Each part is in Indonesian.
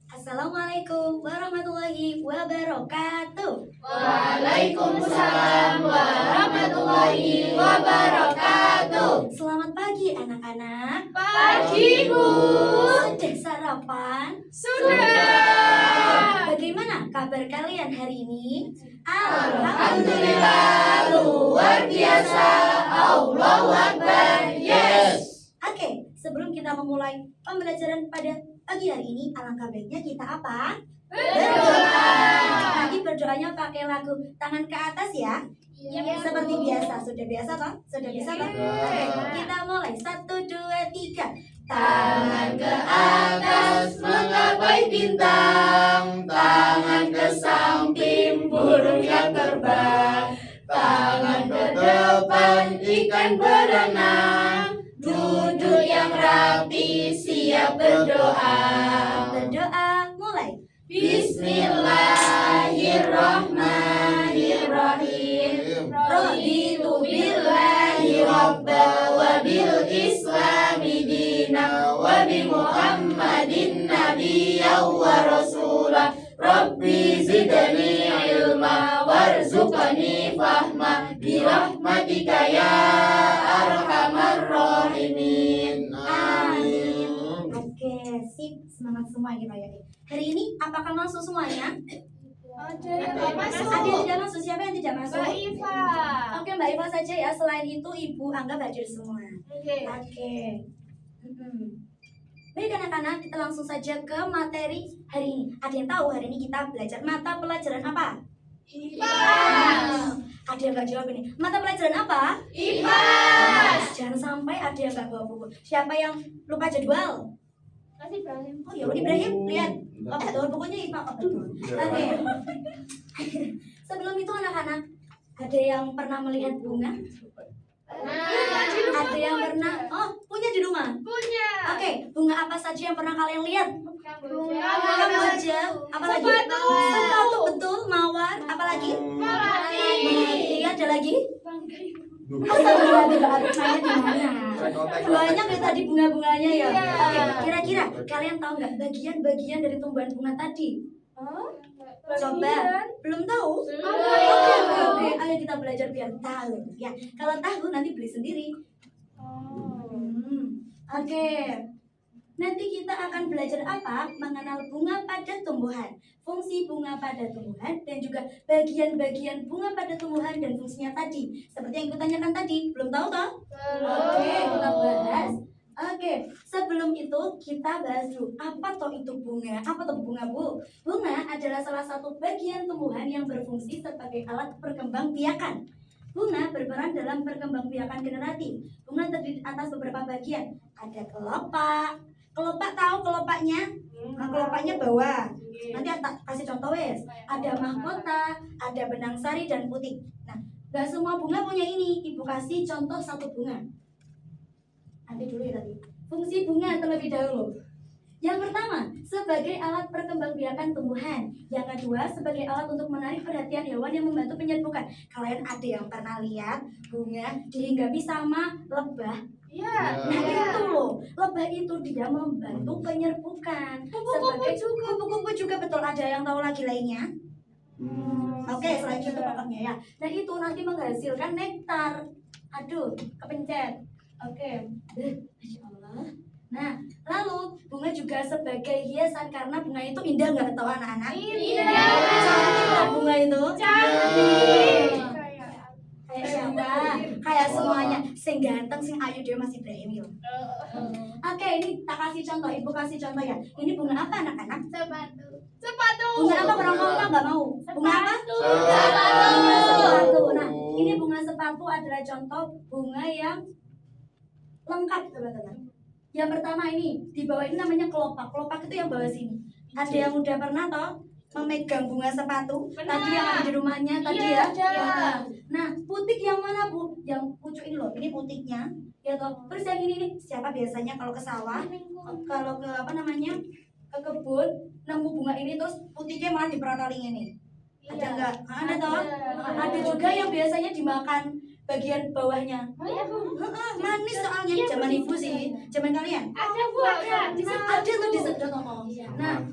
Assalamualaikum warahmatullahi wabarakatuh. Waalaikumsalam warahmatullahi wabarakatuh. Selamat pagi anak-anak. Pagi, Bu. Sudah sarapan? Sudah. Bagaimana kabar kalian hari ini? Alhamdulillah, luar biasa. Allahu Akbar. Yes. Oke, sebelum kita memulai pembelajaran pada pagi hari ini, alangkah baiknya kita apa? Berdoa. Nanti berdoanya pakai lagu tangan ke atas ya. Seperti biasa, sudah biasa toh? Sudah bisa toh? Oke, kita mulai 1, 2, 3. Tangan ke atas menggapai bintang, tangan ke samping burung yang terbang, tangan ke depan ikan berenang, duduk yang rapi siap berdoa. Berdoa mulai. Bismillahirrahmanirrahim. Raditu billahi rabba wa bil islami dina wa bi muhammadin nabiyya wa rasulah. Rabbi zidni ilma warzuqni fahma bi rahmatika ya arhamar rahimin. Amin. Oke, sip. Semangat semua kita ya. Hari ini apakah masuk semuanya? Ada yang nggak masuk. Ada yang tidak masuk? Siapa yang tidak masuk? Mbak Iva. Oke, Mbak Iva saja ya. Selain itu Ibu anggap hadir semua. Oke. Oke. Baik anak-anak, kita langsung saja ke materi hari ini. Ada yang tahu hari ini kita belajar mata pelajaran apa? IPAS. Ada yang nggak jawab ini. Mata pelajaran apa? IPAS. Jangan sampai ada yang nggak bawa buku. Siapa yang lupa jadwal? Kasih Ibrahim. Oh ya, Ibrahim, lihat. Oh betul, bukunya IPA. Oh betul. Oke. Sebelum itu anak-anak, ada yang pernah melihat bunga? Ada yang pernah? Oh, punya di rumah? Punya. Oke, bunga apa saja yang pernah kalian lihat? Bunga Kamboja, apa lagi? Sepatu. Sepatu, betul, mawar, apa lagi? Melati. Iya, ada lagi? Astagfirullah, tidak ada bunga di mana? Banyak ya tadi bunga-bunganya ya. Iya. Oke, kira-kira kalian tahu nggak bagian-bagian dari tumbuhan bunga tadi? Coba, belum tahu? Oke, ayo kita belajar biar tahu. Ya, kalau tahu nanti beli sendiri. Oke. Nanti kita akan belajar apa? Mengenal bunga pada tumbuhan, fungsi bunga pada tumbuhan, dan juga bagian-bagian bunga pada tumbuhan dan fungsinya tadi. Seperti yang kutanyakan tadi, belum tahu toh? Oke, kita bahas. Oke, sebelum itu kita bahas dulu apa toh itu bunga? Apa toh bunga, Bu? Bunga adalah salah satu bagian tumbuhan yang berfungsi sebagai alat perkembangbiakan. Bunga berperan dalam perkembangbiakan generatif. Bunga terdiri atas beberapa bagian. Ada kelopak. Kelopak tahu kelopaknya? Nah, kelopaknya bawah. Nanti tak kasih contoh wes. Ada mahkota, ada benang sari dan putik. Nah, gak semua bunga punya ini. Ibu kasih contoh satu bunga. Nanti dulu ya tadi. Fungsi bunga terlebih dahulu. Yang pertama, sebagai alat perkembangbiakan tumbuhan. Yang kedua, sebagai alat untuk menarik perhatian hewan yang membantu penyerbukan. Kalian ada yang pernah lihat bunga dihinggapi sama lebah? Iya. Nah itu loh, lebah itu dia membantu penyerbukan. Kupu-kupu juga. Kupu-kupu juga betul. Ada yang tahu lagi lainnya? Oke, selain itu pokoknya ya. Nah itu nanti menghasilkan nektar. Aduh, kepencet. Oke, Masya Allah. Nah, lalu bunga juga sebagai hiasan karena bunga itu indah nggak tahu anak-anak? Indah. Cantik loh bunga itu. Cantik. Kayak siapa? Kayak semuanya. Sing ganteng, sing ayu dia masih Ibrahim yuk. Oke, ini tak kasih contoh. Ibu kasih contoh ya. Ini bunga apa anak-anak? Sepatu. Sepatu. Bunga apa orang tua nggak mau? Bunga apa? Sepatu. Bunga sepatu. Nah, ini bunga sepatu adalah contoh bunga yang lengkap teman-teman. Yang pertama ini di bawah ini namanya kelopak. Kelopak itu yang bawah sini. Ada yang udah pernah toh memegang bunga sepatu? Tadi yang ada di rumahnya tadi Iya, ya. ada. Nah, putik yang mana Bu? Yang pucuk ini loh. Ini putiknya. Ya toh. Terus yang ini nih siapa biasanya kalau ke sawah, kalau ke apa namanya? Ke kebun, nemu bunga ini terus putiknya malah diperataling ini. Ada enggak? Ada toh? Ada juga yang biasanya dimakan bagian bawahnya. Manis soalnya zaman ibu sih, zaman kalian. Ada Bu, ada. Ada tuh disedot. Nah,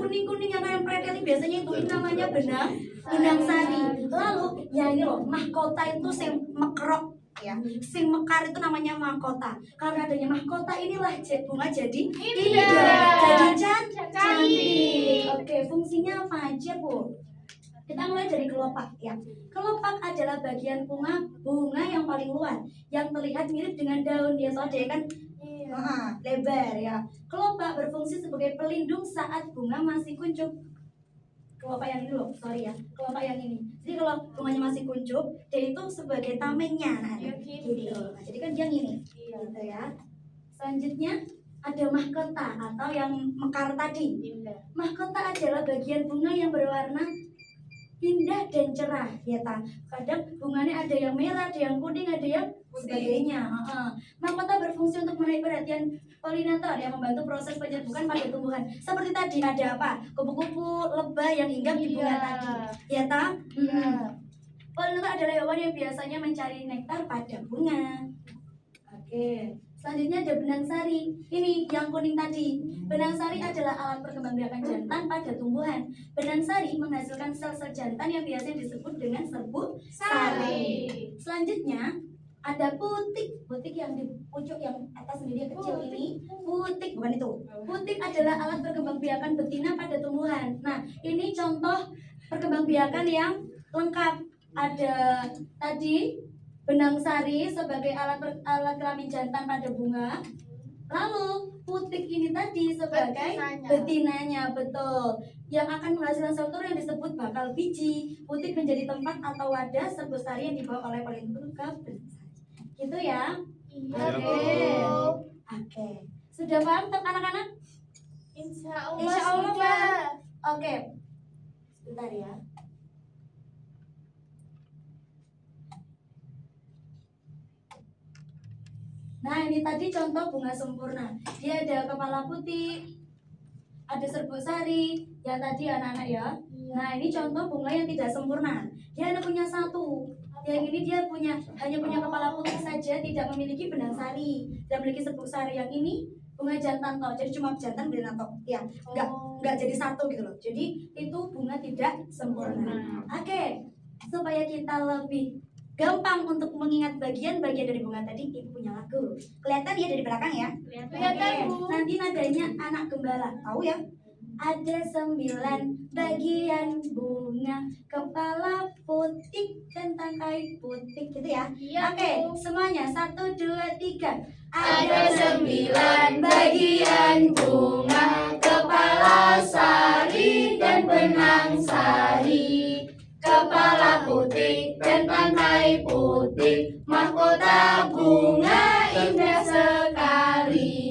kuning-kuning yang nempel ini biasanya itu namanya benang sari. Lalu ya ini loh, mahkota itu sing mekrok ya, sing mekar itu namanya mahkota. Karena adanya mahkota inilah bunga jadi indah, jadi cantik. Oke, fungsinya apa aja Bu? Kita mulai dari kelopak ya. Kelopak adalah bagian bunga yang paling luas, yang terlihat mirip dengan daun. Dia soalnya kan lebar ya. Kelopak berfungsi sebagai pelindung saat bunga masih kuncup. Kelopak yang ini loh, sorry ya. Kelopak yang ini. Jadi kalau bunganya masih kuncup, dia itu sebagai tamengnya. Nah, gitu. Nah, jadi kan dia gini, gitu ya. Selanjutnya ada mahkota atau yang mekar tadi. Mahkota adalah bagian bunga yang berwarna indah dan cerah ya ta. Kadang bunganya ada yang merah, ada yang kuning, ada yang sebagainya. Mahkota berfungsi untuk menarik perhatian polinator yang membantu proses penyerbukan pada tumbuhan. Seperti tadi ada apa? Kupu-kupu lebah yang hinggap di bunga tadi. Ya ta? Polinator adalah hewan yang biasanya mencari nektar pada bunga. Oke. Selanjutnya ada benang sari. Ini yang kuning tadi. Benang sari adalah alat perkembangbiakan jantan pada tumbuhan. Benang sari menghasilkan sel-sel jantan yang biasanya disebut dengan serbuk sari. Selanjutnya ada putik. Putik yang di pucuk yang atas sendiri yang kecil ini. Putik, bukan itu. Putik adalah alat perkembangbiakan betina pada tumbuhan. Nah, ini contoh perkembangbiakan yang lengkap. Ada tadi benang sari sebagai alat kelamin jantan pada bunga. Lalu putik ini tadi sebagai betinanya, betul. Yang akan menghasilkan sel telur yang disebut bakal biji. Putik menjadi tempat atau wadah serbuk sari yang dibawa oleh polinator ke benang sari. Gitu ya? Oke. Sudah paham untuk anak-anak? Insya Insya Allah sudah. paham. Oke. Sebentar ya. Nah, ini tadi contoh bunga sempurna. Dia ada kepala putih, ada serbuk sari, yang tadi anak-anak ya. Nah, ini contoh bunga yang tidak sempurna. Dia hanya punya satu. Yang ini dia hanya punya kepala putih saja, tidak memiliki benang sari, tidak memiliki serbuk sari. Yang ini bunga jantan toh, jadi cuma jantan benang toh. Ya, enggak jadi satu gitu loh. Jadi itu bunga tidak sempurna. Oke, supaya kita lebih gampang untuk mengingat bagian-bagian dari bunga tadi, ibu punya lagu. Kelihatan ya dari belakang ya? Kelihatan, Bu. Nanti nadanya anak gembala, tahu ya? Ada 9 bagian bunga, kepala putih dan tangkai putih, gitu ya? Iya, Oke, Bu. semuanya 1, 2, 3. Ada 9 bagian bunga, kepala sari dan benang sari. Kepala putih dan tangkai putih, mahkota bunga indah sekali.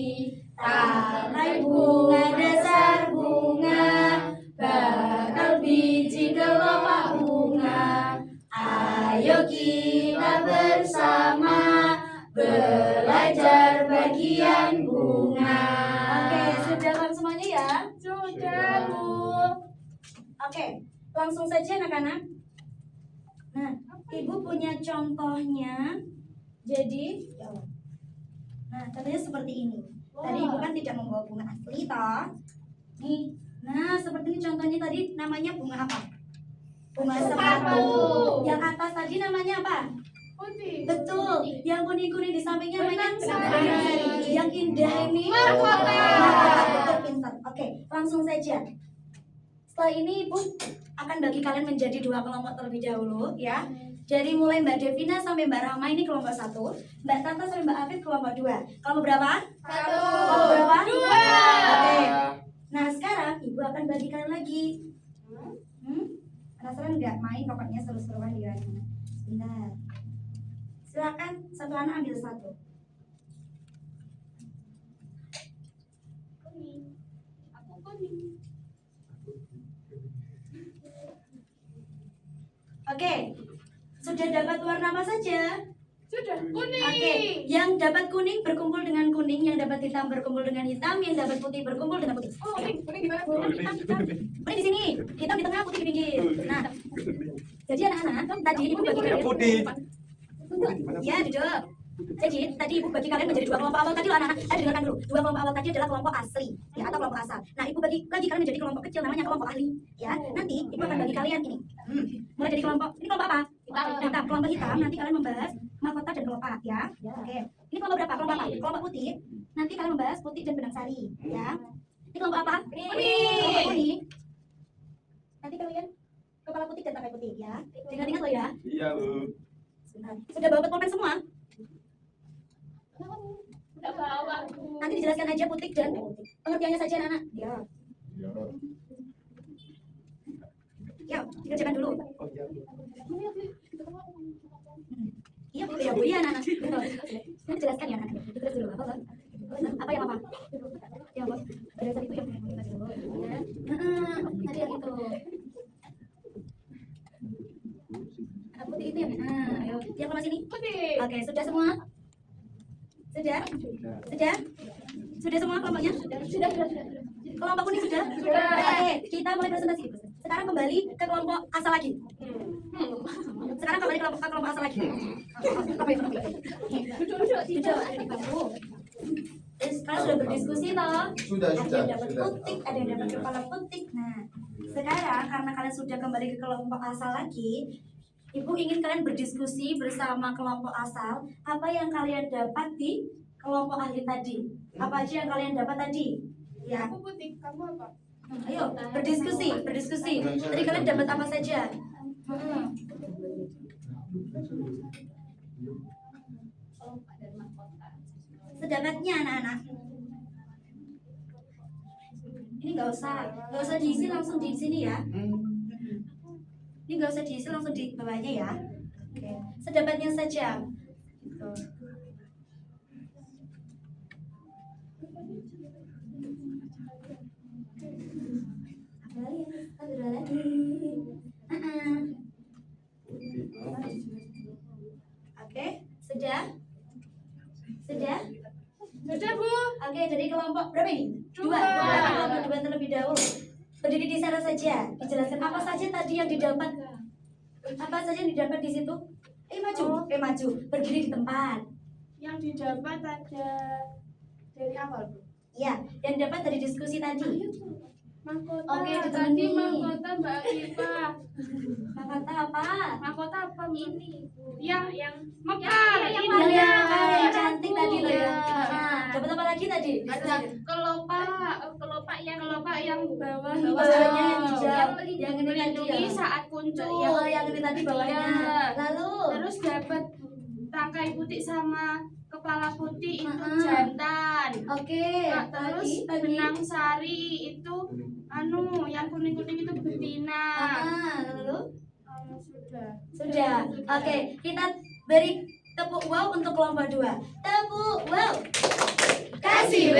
Tangkai bunga, dasar bunga, bakal biji kelopak bunga. Ayo kita bersama belajar bagian bunga. Oke, sudah paham semuanya ya? Sudah, Bu. Oke, langsung saja anak-anak. Nah, ibu punya contohnya. Jadi, nah contohnya seperti ini. Tadi ibu kan tidak membawa bunga asli toh. Nih, nah seperti ini contohnya tadi namanya bunga apa? Bunga sepatu. Yang atas tadi namanya apa? Putih. Betul. Yang kuning-kuning di sampingnya namanya Benang sari. Yang indah ini Mahkota. Betul, pintar. Oke, langsung saja. Setelah ini ibu akan bagi kalian menjadi 2 kelompok terlebih dahulu ya. Jadi mulai Mbak Devina sampai Mbak Rahma ini kelompok 1, Mbak Tata sampai Mbak Afif kelompok 2. Kelompok berapa? 1. Kelompok berapa? 2. Oke. Nah sekarang ibu akan bagi kalian lagi. Penasaran nggak main pokoknya seru-seruan di sana. Sebentar. Silakan satu anak ambil 1. Kuning. Aku kuning. Oke. Sudah dapat warna apa saja? Sudah. Kuning. Oke, yang dapat kuning berkumpul dengan kuning, yang dapat hitam berkumpul dengan hitam, yang dapat putih berkumpul dengan putih. Oh, kuning di mana, Bu? Kuning di sini, hitam di tengah, putih di pinggir. Nah, jadi anak-anak tadi ibu bagi kalian. Putih. Ya, duduk. Jadi tadi ibu bagi kalian menjadi dua kelompok awal tadi loh anak-anak. Dengarkan dulu. Dua kelompok awal tadi adalah kelompok asli ya atau kelompok asal. Nah ibu bagi lagi kalian menjadi kelompok kecil namanya kelompok ahli ya. Nanti ibu akan bagi kalian ini. Mulai dari kelompok ini kelompok apa? Hitam. Kelompok hitam nanti kalian membahas mahkota dan kelopak ya. Oke. Ini kelompok berapa? Kelompok apa? Kelompok putih. Nanti kalian membahas putih dan benang sari ya. Ini kelompok apa? Kelompok kuning. Nanti kalian kepala putih dan pakai putih ya. Ingat-ingat loh ya. Iya, Bu. Sebentar. Sudah bawa pulpen semua? Udah bawa. Nanti dijelaskan aja putih dan pengertiannya saja anak-anak. Ya. Iya. Ya, dikerjakan dulu. Oh, iya, Bu. Iya, Bu. Ya, Bu. Iya, anak-anak. Betul. Nanti jelaskan ya, anak-anak. Ditulis dulu. Apa, Bang? Apa yang apa? Ya, Bu. Berdasar itu yang kita dulu. Ya. Nanti yang itu. Putih itu yang ayo. Yang kelas sini. Putih. Oke, sudah semua? Sudah? Sudah? Sudah semua kelompoknya? Sudah. Kelompok kuning sudah? Sudah. Oke, kita mulai presentasi. Sekarang kembali ke kelompok asal lagi. Sekarang kembali ke kelompok asal lagi. Apa itu? Duduk di bangku. Sekarang sudah berdiskusi toh? Sudah. Ada yang dapat putih, ada yang dapat kepala putih. Nah, sekarang karena kalian sudah kembali ke kelompok asal lagi, Ibu ingin kalian berdiskusi bersama kelompok asal apa yang kalian dapat di kelompok ahli tadi. Apa aja yang kalian dapat tadi? Ya, Aku putih, kamu apa? ayo berdiskusi. Tadi kalian dapat apa saja? Sedapatnya anak-anak. Ini nggak usah diisi langsung di sini ya. Ini nggak usah diisi langsung di bawahnya ya. Oke, sedapatnya saja. Gitu. Ada lagi. Oke, sudah? Sudah, Bu. Oke, jadi kelompok berapa ini? Dua. Kelompok dua terlebih dahulu. Berdiri di sana saja. Dijelaskan apa saja tadi yang didapat. Apa saja yang didapat di situ? Maju. Berdiri di tempat. Yang didapat ada dari awal, Bu. Ya, yang dapat dari diskusi tadi. Mahkota. Oke, Tadi ditemani. mahkota Mbak Akifa. Kata apa? Mahkota apa? Ini. Yang mekar. Yang Ini. yang cantik tadi loh ya. Iya. Nah, dapat apa lagi tadi? Ada kelopak yang bawah. Bawahnya yang hijau. Yang ini tadi melindungi ya. saat kuncup. Yang ini tadi bawahnya. Iya. Lalu Terus dapat tangkai putih sama kepala putih itu Ah. jantan. oke, Nah, terus tadi. benang sari itu yang kuning-kuning itu betina. Lalu Sudah. sudah. Oke, kita beri tepuk wow untuk kelompok 2. Tepuk wow. Kasih W,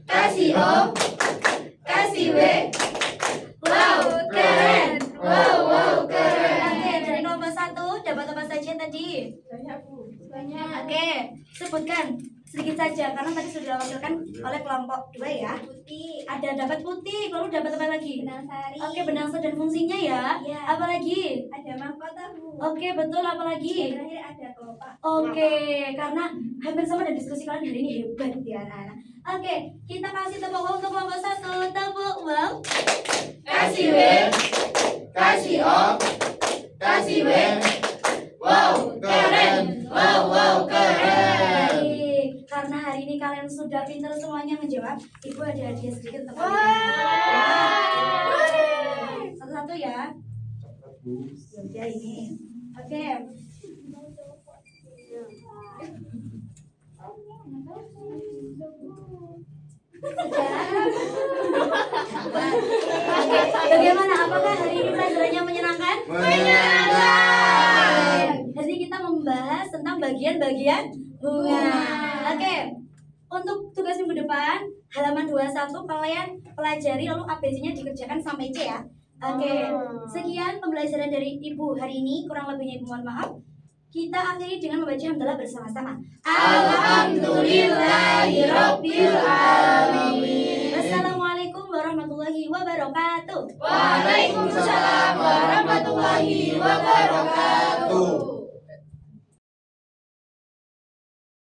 kasih O, kasih W. Wow, keren. Wow, keren. Oke, dari kelompok 1 dapat apa saja tadi? Banyak, Bu. Oke, sebutkan sedikit saja karena tadi sudah diwakilkan oleh kelompok 2 ya. Putih, Ada dapat putih, lalu dapat apa lagi? benang sari. Oke, benang sari dan fungsinya ya. Iya. Apa lagi? Ada mahkota, Bu. Oke, betul, apa lagi? Terakhir ada kelopak. Oke, karena hampir sama dan diskusi kalian hari ini hebat ya anak-anak. Oke, kita kasih tepuk wow untuk kelompok 1. Tepuk wow. Kasih W, kasih O, kasih W. Wow, keren. Wow, keren. Baik, karena hari ini kalian sudah pintar semuanya menjawab, Ibu ada hadiah sedikit untuk kalian. Ya. Satu-satu ya. Ya ini. Oke. Oke, bagaimana? Apakah hari ini pelajarannya menyenangkan? Menyenangkan. Hari ini kita membahas tentang bagian-bagian bunga. Oke, untuk tugas minggu depan halaman 21 kalian pelajari lalu ABC-nya dikerjakan sampai C ya. Oke, sekian pembelajaran dari Ibu hari ini. Kurang lebihnya Ibu mohon maaf. Kita akhiri dengan membaca hamdalah bersama-sama. Alhamdulillahirabbil